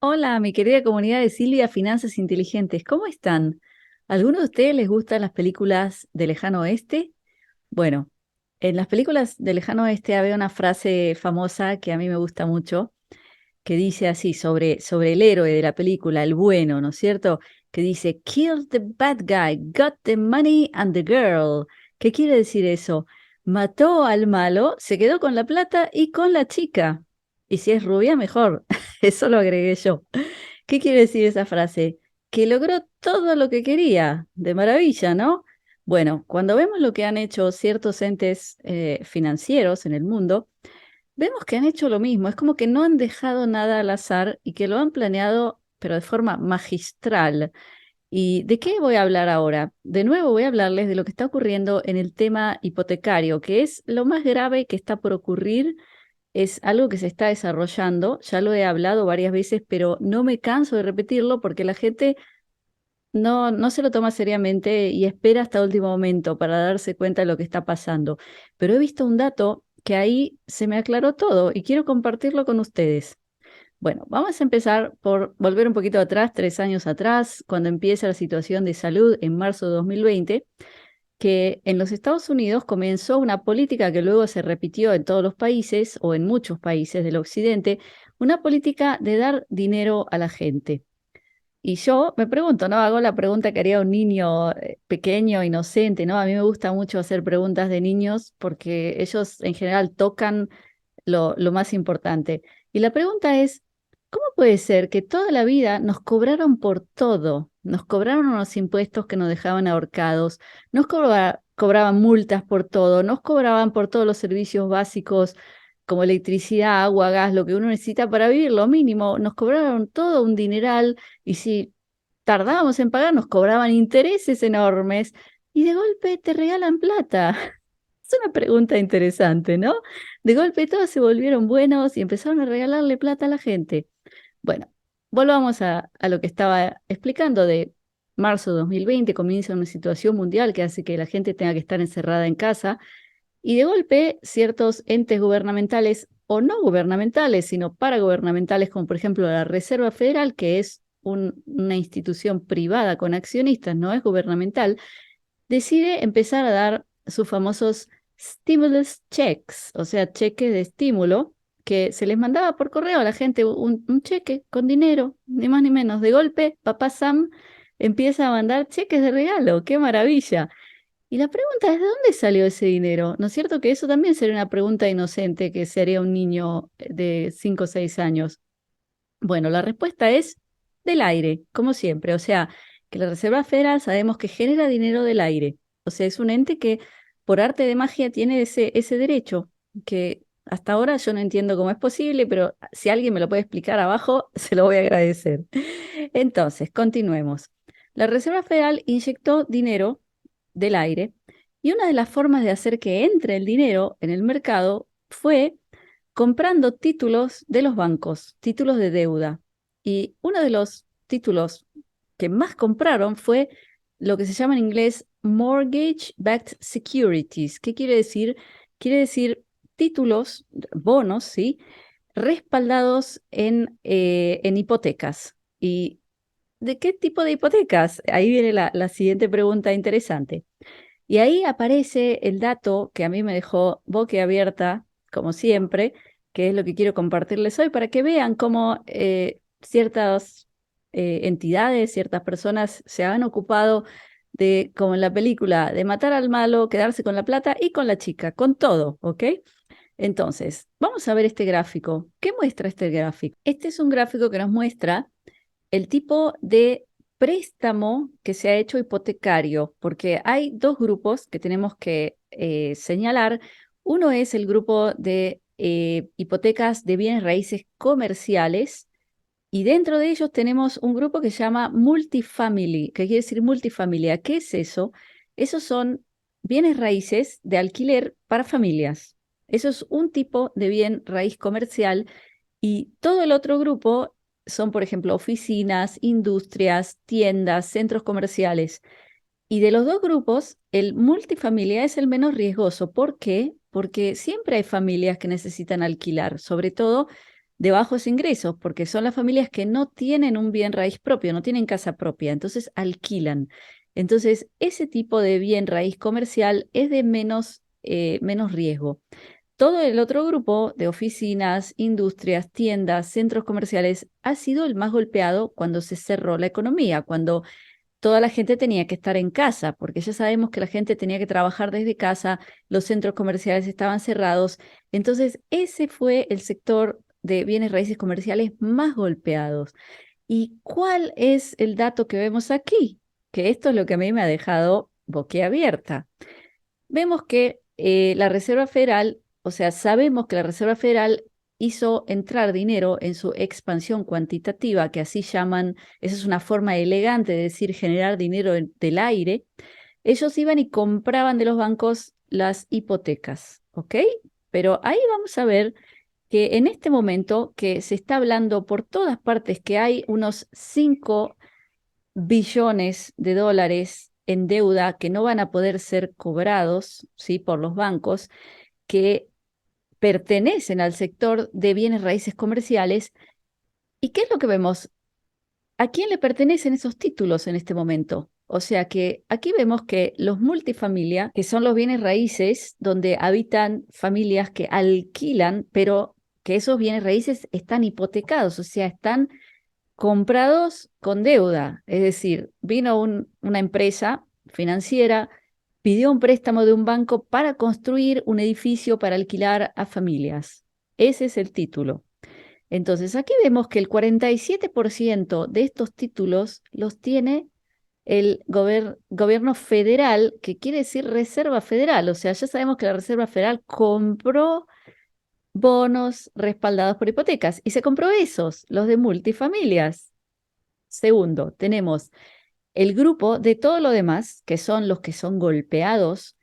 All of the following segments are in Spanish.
Hola, mi querida comunidad de Silvia Finanzas Inteligentes, ¿cómo están? ¿Alguno de ustedes les gustan las películas de Lejano Oeste? Bueno, en las películas de Lejano Oeste había una frase famosa que a mí me gusta mucho, que dice así sobre el héroe de la película, el bueno, ¿no es cierto? Que dice, Kill the bad guy, got the money and the girl. ¿Qué quiere decir eso? Mató al malo, se quedó con la plata y con la chica. Y si es rubia, mejor. Eso lo agregué yo. ¿Qué quiere decir esa frase? Que logró todo lo que quería. De maravilla, ¿no? Bueno, cuando vemos lo que han hecho ciertos entes financieros en el mundo, vemos que han hecho lo mismo. Es como que no han dejado nada al azar y que lo han planeado, pero de forma magistral. ¿Y de qué voy a hablar ahora? De nuevo voy a hablarles de lo que está ocurriendo en el tema hipotecario, que es lo más grave que está por ocurrir. Es algo que se está desarrollando, ya lo he hablado varias veces, pero no me canso de repetirlo porque la gente no se lo toma seriamente y espera hasta último momento para darse cuenta de lo que está pasando. Pero he visto un dato que ahí se me aclaró todo y quiero compartirlo con ustedes. Bueno, vamos a empezar por volver un poquito atrás, 3 años atrás, cuando empieza la situación de salud en marzo de 2020, que en los Estados Unidos comenzó una política que luego se repitió en todos los países o en muchos países del occidente, una política de dar dinero a la gente. Y yo me pregunto, ¿no? Hago la pregunta que haría un niño pequeño, inocente, ¿no? A mí me gusta mucho hacer preguntas de niños porque ellos en general tocan lo más importante. Y la pregunta es, ¿cómo puede ser que toda la vida nos cobraron por todo? Nos cobraron unos impuestos que nos dejaban ahorcados, cobraban multas por todo, nos cobraban por todos los servicios básicos como electricidad, agua, gas, lo que uno necesita para vivir, lo mínimo, nos cobraron todo un dineral y si tardábamos en pagar nos cobraban intereses enormes y de golpe te regalan plata. Es una pregunta interesante, ¿no? De golpe todos se volvieron buenos y empezaron a regalarle plata a la gente. Bueno, volvamos a lo que estaba explicando de marzo de 2020, comienza una situación mundial que hace que la gente tenga que estar encerrada en casa y de golpe ciertos entes gubernamentales o no gubernamentales, sino paragubernamentales, como por ejemplo la Reserva Federal, que es una institución privada con accionistas, no es gubernamental, decide empezar a dar sus famosos stimulus checks, o sea, cheques de estímulo, que se les mandaba por correo a la gente un cheque con dinero, ni más ni menos. De golpe, papá Sam empieza a mandar cheques de regalo, qué maravilla. Y la pregunta es, ¿de dónde salió ese dinero? ¿No es cierto que eso también sería una pregunta inocente que se haría un niño de 5 o 6 años? Bueno, la respuesta es del aire, como siempre. O sea, que la Reserva Federal sabemos que genera dinero del aire. O sea, es un ente que por arte de magia tiene ese derecho, que hasta ahora yo no entiendo cómo es posible, pero si alguien me lo puede explicar abajo, se lo voy a agradecer. Entonces, continuemos. La Reserva Federal inyectó dinero del aire y una de las formas de hacer que entre el dinero en el mercado fue comprando títulos de los bancos, títulos de deuda. Y uno de los títulos que más compraron fue lo que se llama en inglés mortgage-backed securities. ¿Qué quiere decir? Quiere decir títulos, bonos, ¿sí? Respaldados en hipotecas. ¿Y de qué tipo de hipotecas? Ahí viene la siguiente pregunta interesante. Y ahí aparece el dato que a mí me dejó boquiabierta, como siempre, que es lo que quiero compartirles hoy, para que vean cómo ciertas entidades, ciertas personas se han ocupado de, como en la película, de matar al malo, quedarse con la plata y con la chica, con todo, ¿ok? Entonces, vamos a ver este gráfico. ¿Qué muestra este gráfico? Este es un gráfico que nos muestra el tipo de préstamo que se ha hecho hipotecario, porque hay dos grupos que tenemos que señalar. Uno es el grupo de hipotecas de bienes raíces comerciales y dentro de ellos tenemos un grupo que se llama multifamily, que quiere decir multifamilia. ¿Qué es eso? Esos son bienes raíces de alquiler para familias. Eso es un tipo de bien raíz comercial y todo el otro grupo son, por ejemplo, oficinas, industrias, tiendas, centros comerciales. Y de los dos grupos, el multifamiliar es el menos riesgoso. ¿Por qué? Porque siempre hay familias que necesitan alquilar, sobre todo de bajos ingresos, porque son las familias que no tienen un bien raíz propio, no tienen casa propia, entonces alquilan. Entonces, ese tipo de bien raíz comercial es de menos riesgo. Todo el otro grupo de oficinas, industrias, tiendas, centros comerciales ha sido el más golpeado cuando se cerró la economía, cuando toda la gente tenía que estar en casa, porque ya sabemos que la gente tenía que trabajar desde casa, los centros comerciales estaban cerrados. Entonces, ese fue el sector de bienes raíces comerciales más golpeados. ¿Y cuál es el dato que vemos aquí? Que esto es lo que a mí me ha dejado boquiabierta. Vemos que la Reserva Federal, o sea, sabemos que la Reserva Federal hizo entrar dinero en su expansión cuantitativa, que así llaman, esa es una forma elegante de decir generar dinero del aire. Ellos iban y compraban de los bancos las hipotecas, ¿ok? Pero ahí vamos a ver que en este momento que se está hablando por todas partes que hay unos 5 billones de dólares en deuda que no van a poder ser cobrados, ¿sí? Por los bancos que pertenecen al sector de bienes raíces comerciales. ¿Y qué es lo que vemos? ¿A quién le pertenecen esos títulos en este momento? O sea que aquí vemos que los multifamilia, que son los bienes raíces donde habitan familias que alquilan, pero que esos bienes raíces están hipotecados, o sea, están comprados con deuda. Es decir, vino una empresa financiera, pidió un préstamo de un banco para construir un edificio para alquilar a familias. Ese es el título. Entonces, aquí vemos que el 47% de estos títulos los tiene el gobierno federal, que quiere decir Reserva Federal. O sea, ya sabemos que la Reserva Federal compró bonos respaldados por hipotecas y se compró esos, los de multifamilias. Segundo, tenemos el grupo de todo lo demás, que son los que son golpeados.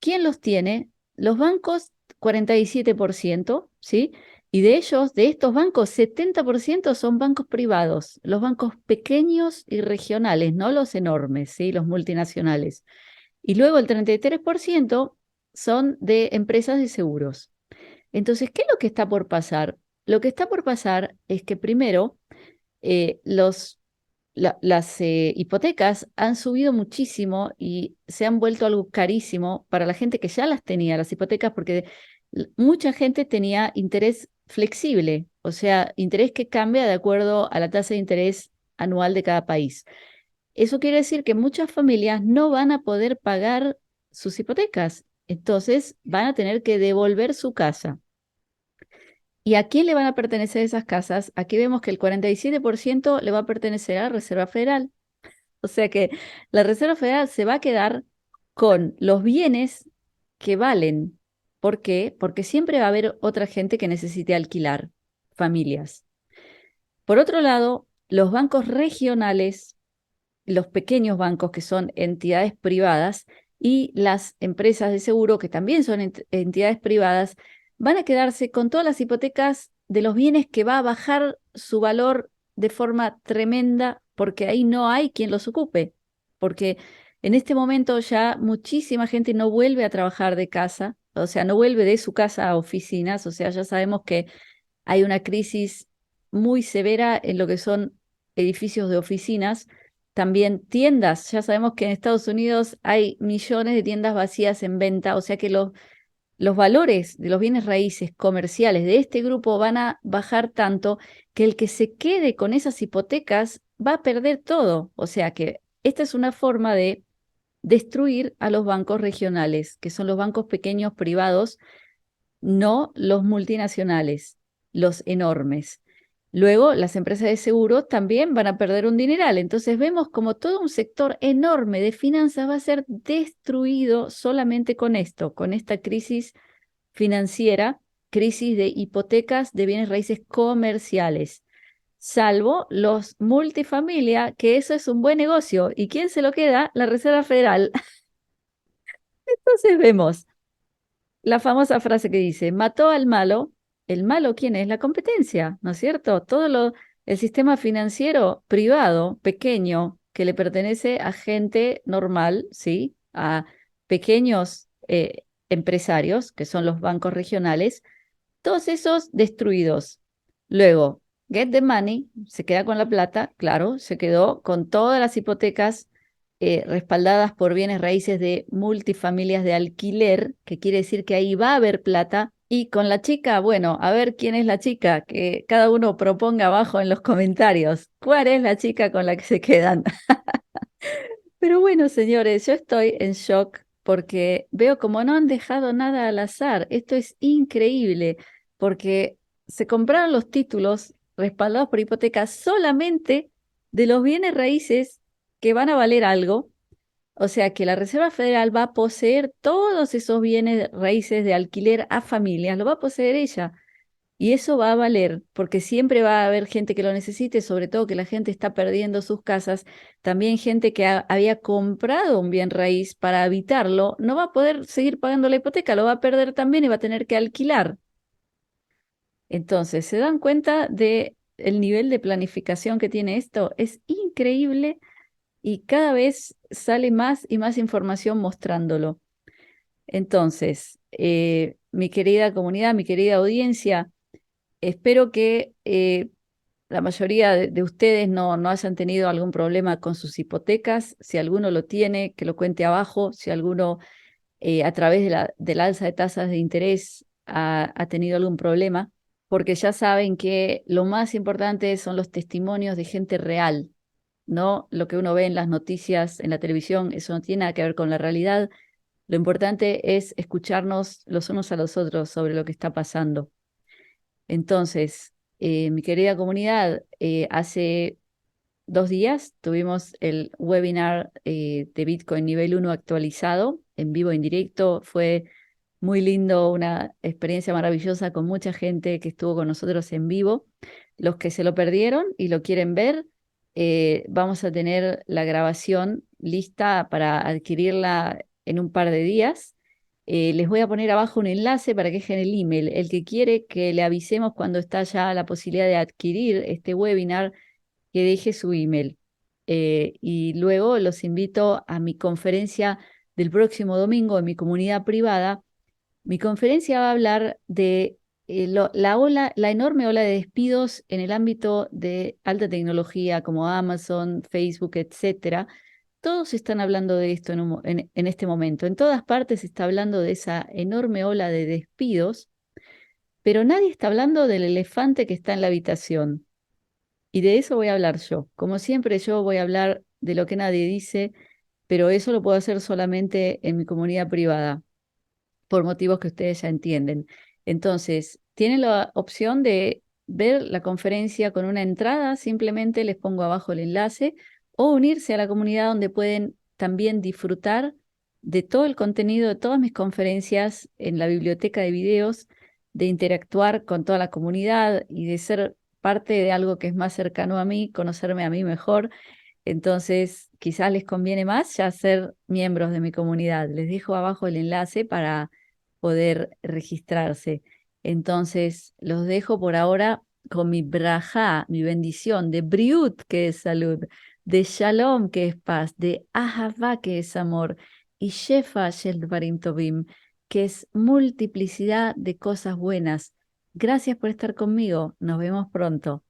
¿Quién los tiene? Los bancos, 47%, ¿sí? Y de ellos, de estos bancos, 70% son bancos privados, los bancos pequeños y regionales, no los enormes, ¿sí? Los multinacionales. Y luego el 33% son de empresas de seguros. Entonces, ¿qué es lo que está por pasar? Lo que está por pasar es que primero, las hipotecas han subido muchísimo y se han vuelto algo carísimo para la gente que ya las tenía, las hipotecas, porque mucha gente tenía interés flexible, o sea, interés que cambia de acuerdo a la tasa de interés anual de cada país. Eso quiere decir que muchas familias no van a poder pagar sus hipotecas, entonces van a tener que devolver su casa. ¿Y a quién le van a pertenecer esas casas? Aquí vemos que el 47% le va a pertenecer a la Reserva Federal. O sea que la Reserva Federal se va a quedar con los bienes que valen. ¿Por qué? Porque siempre va a haber otra gente que necesite alquilar, familias. Por otro lado, los bancos regionales, los pequeños bancos que son entidades privadas y las empresas de seguro que también son entidades privadas, van a quedarse con todas las hipotecas de los bienes que va a bajar su valor de forma tremenda porque ahí no hay quien los ocupe, porque en este momento ya muchísima gente no vuelve a trabajar de casa, o sea, no vuelve de su casa a oficinas, o sea, ya sabemos que hay una crisis muy severa en lo que son edificios de oficinas, también tiendas. Ya sabemos que en Estados Unidos hay millones de tiendas vacías en venta, o sea que los valores de los bienes raíces comerciales de este grupo van a bajar tanto que el que se quede con esas hipotecas va a perder todo. O sea que esta es una forma de destruir a los bancos regionales, que son los bancos pequeños privados, no los multinacionales, los enormes. Luego, las empresas de seguros también van a perder un dineral. Entonces, vemos como todo un sector enorme de finanzas va a ser destruido solamente con esto, con esta crisis financiera, crisis de hipotecas de bienes raíces comerciales, salvo los multifamilia, que eso es un buen negocio. ¿Y quién se lo queda? La Reserva Federal. Entonces, vemos la famosa frase que dice, mató al malo. ¿El malo quién es? La competencia, ¿no es cierto? El sistema financiero privado, pequeño, que le pertenece a gente normal, ¿sí? A pequeños empresarios, que son los bancos regionales, todos esos destruidos. Luego, get the money, se queda con la plata, claro, se quedó con todas las hipotecas respaldadas por bienes raíces de multifamilias de alquiler, que quiere decir que ahí va a haber plata. Y con la chica, bueno, a ver quién es la chica, que cada uno proponga abajo en los comentarios cuál es la chica con la que se quedan. Pero bueno, señores, yo estoy en shock porque veo como no han dejado nada al azar. Esto es increíble porque se compraron los títulos respaldados por hipotecas solamente de los bienes raíces que van a valer algo. O sea que la Reserva Federal va a poseer todos esos bienes raíces de alquiler a familias, lo va a poseer ella. Y eso va a valer, porque siempre va a haber gente que lo necesite, sobre todo que la gente está perdiendo sus casas. También gente que había comprado un bien raíz para habitarlo, no va a poder seguir pagando la hipoteca, lo va a perder también y va a tener que alquilar. Entonces, ¿se dan cuenta de el nivel de planificación que tiene esto? Es increíble y cada vez sale más y más información mostrándolo. Entonces, mi querida comunidad, mi querida audiencia, espero que la mayoría de ustedes no hayan tenido algún problema con sus hipotecas. Si alguno lo tiene, que lo cuente abajo. Si alguno a través del alza de tasas de interés ha tenido algún problema, porque ya saben que lo más importante son los testimonios de gente real, no lo que uno ve en las noticias, en la televisión. Eso no tiene nada que ver con la realidad. Lo importante es escucharnos los unos a los otros sobre lo que está pasando. Entonces, mi querida comunidad, hace 2 días tuvimos el webinar de Bitcoin nivel 1 actualizado, en vivo, en directo. Fue muy lindo, una experiencia maravillosa con mucha gente que estuvo con nosotros en vivo. Los que se lo perdieron y lo quieren ver, vamos a tener la grabación lista para adquirirla en un par de días. Les voy a poner abajo un enlace para que dejen el email. El que quiere que le avisemos cuando está ya la posibilidad de adquirir este webinar, que deje su email. Y luego los invito a mi conferencia del próximo domingo en mi comunidad privada. Mi conferencia va a hablar de la enorme ola de despidos en el ámbito de alta tecnología como Amazon, Facebook, etcétera. Todos están hablando de esto en este momento. En todas partes se está hablando de esa enorme ola de despidos, pero nadie está hablando del elefante que está en la habitación. Y de eso voy a hablar yo. Como siempre, yo voy a hablar de lo que nadie dice, pero eso lo puedo hacer solamente en mi comunidad privada, por motivos que ustedes ya entienden. Entonces, tienen la opción de ver la conferencia con una entrada, simplemente les pongo abajo el enlace, o unirse a la comunidad donde pueden también disfrutar de todo el contenido de todas mis conferencias en la biblioteca de videos, de interactuar con toda la comunidad y de ser parte de algo que es más cercano a mí, conocerme a mí mejor. Entonces, quizás les conviene más ya ser miembros de mi comunidad. Les dejo abajo el enlace para poder registrarse. Entonces, los dejo por ahora con mi brajá, mi bendición, de briut, que es salud, de shalom, que es paz, de ahavá, que es amor, y shefa shel dvarim tovim, que es multiplicidad de cosas buenas. Gracias por estar conmigo. Nos vemos pronto.